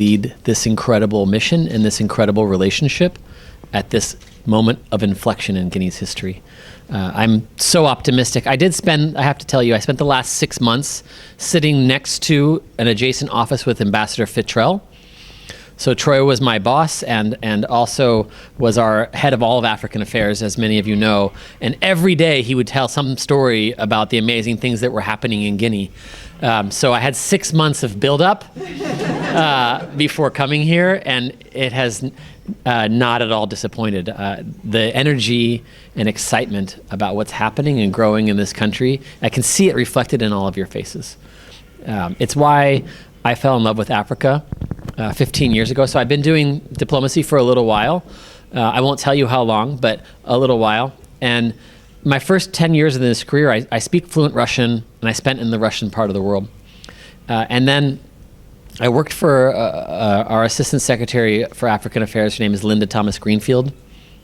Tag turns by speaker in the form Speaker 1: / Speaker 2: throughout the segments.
Speaker 1: lead this incredible mission and this incredible relationship at this moment of inflection in Guinea's history. I'm so optimistic. I have to tell you, I spent the last 6 months sitting next to an adjacent office with Ambassador Fitrell. So Troy was my boss and also was our head of all of African affairs, as many of you know. And every day he would tell some story about the amazing things that were happening in Guinea. So I had 6 months of build-up before coming here, and it has not at all disappointed. The energy and excitement about what's happening and growing in this country, I can see it reflected in all of your faces. It's why I fell in love with Africa 15 years ago. So I've been doing diplomacy for a little while. I won't tell you how long, but a little while. And my first 10 years in this career, I speak fluent Russian, and I spent in the Russian part of the world. And then I worked for our Assistant Secretary for African Affairs. Her name is Linda Thomas Greenfield.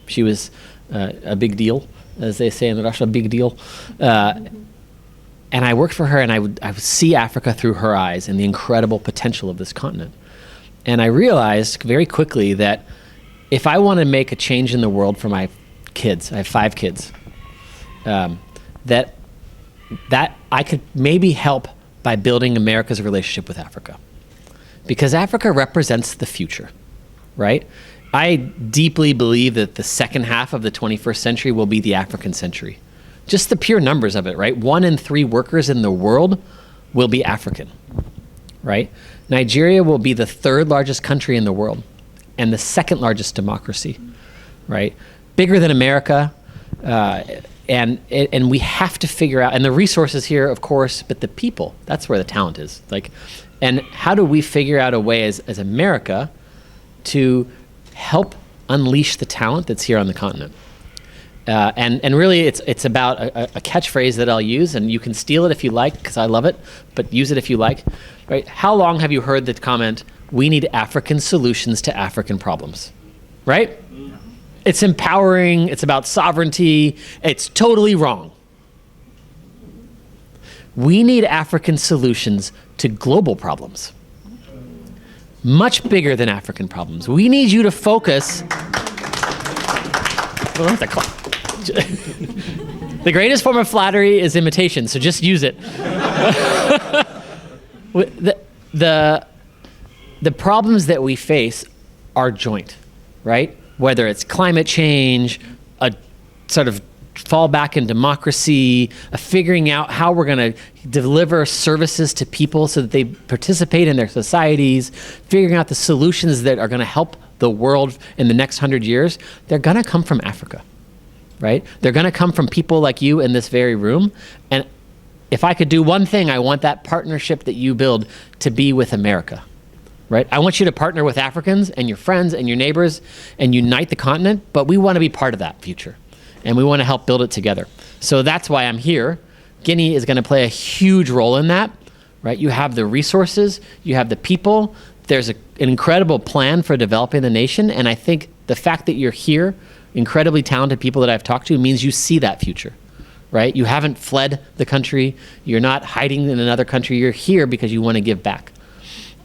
Speaker 1: She was a big deal, as they say in Russia, a big deal. And I worked for her, and I would see Africa through her eyes and the incredible potential of this continent. And I realized very quickly that if I want to make a change in the world for my kids, I have 5 kids, that I could maybe help by building America's relationship with Africa. Because Africa represents the future, right? I deeply believe that the second half of the 21st century will be the African century. Just the pure numbers of it, right? 1 in 3 workers in the world will be African, right? Nigeria will be the 3rd largest country in the world and the 2nd largest democracy, right? Bigger than America, and we have to figure out, and the resources here, of course, but the people, that's where the talent is. And how do we figure out a way as America to help unleash the talent that's here on the continent? And really, it's about a catchphrase that I'll use, and you can steal it if you like, because I love it, but use it if you like. Right? How long have you heard the comment, "We need African solutions to African problems"? Right? It's empowering. It's about sovereignty. It's totally wrong. We need African solutions to global problems. Much bigger than African problems. We need you to focus. The greatest form of flattery is imitation, so just use it. The problems that we face are joint, right? Whether it's climate change, a sort of fall back in democracy, figuring out how we're going to deliver services to people so that they participate in their societies, figuring out the solutions that are going to help the world in the next 100 years, they're going to come from Africa, right? They're going to come from people like you in this very room. And if I could do one thing, I want that partnership that you build to be with America, right? I want you to partner with Africans and your friends and your neighbors and unite the continent, but we want to be part of that future. And we want to help build it together. So that's why I'm here. Guinea is going to play a huge role in that, right? You have the resources, you have the people, there's an incredible plan for developing the nation, and I think the fact that you're here, incredibly talented people that I've talked to, means you see that future, right? You haven't fled the country, you're not hiding in another country, you're here because you want to give back.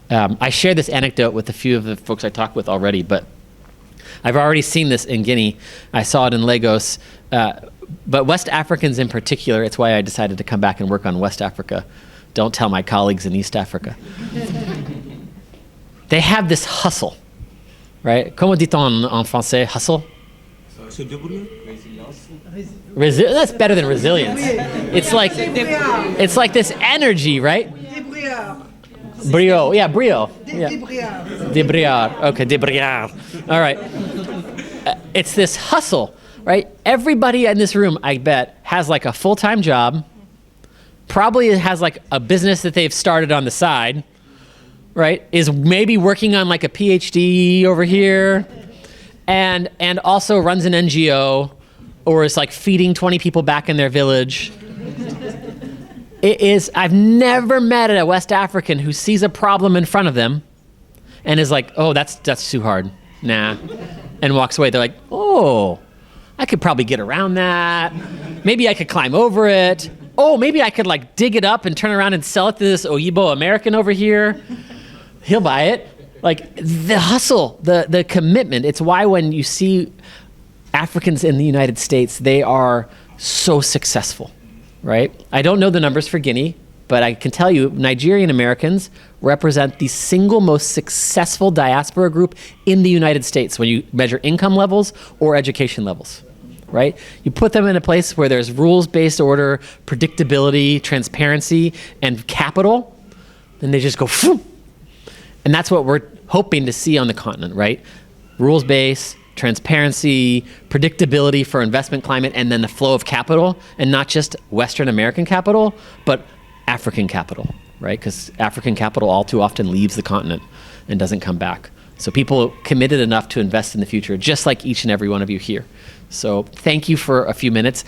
Speaker 1: I shared this anecdote with a few of the folks I talked with already, but I've already seen this in Guinea. I saw it in Lagos. But West Africans in particular, it's why I decided to come back and work on West Africa. Don't tell my colleagues in East Africa. They have this hustle, right? Comment dit-on en français, hustle? That's better than resilience. It's like this energy, right? Brio, yeah, brio. Yeah. Débrouillard. Okay, débrouillard. All right. It's this hustle, right? Everybody in this room, I bet, has like a full-time job, probably has like a business that they've started on the side, right? Is maybe working on like a PhD over here, and also runs an NGO, or is like feeding 20 people back in their village. I've never met a West African who sees a problem in front of them and is like, oh, that's too hard. Nah. And walks away. They're like, oh, I could probably get around that. Maybe I could climb over it. Oh, maybe I could like dig it up and turn around and sell it to this Oyibo American over here. He'll buy it. Like the hustle, the commitment. It's why when you see Africans in the United States, they are so successful, right? I don't know the numbers for Guinea, but I can tell you Nigerian Americans represent the single most successful diaspora group in the United States when you measure income levels or education levels, right? You put them in a place where there's rules-based order, predictability, transparency, and capital, then they just go, phew. And that's what we're hoping to see on the continent, right? Rules-based, transparency, predictability for investment climate, and then the flow of capital, and not just Western American capital, but African capital, right? Because African capital all too often leaves the continent and doesn't come back. So people committed enough to invest in the future, just like each and every one of you here. So thank you for a few minutes.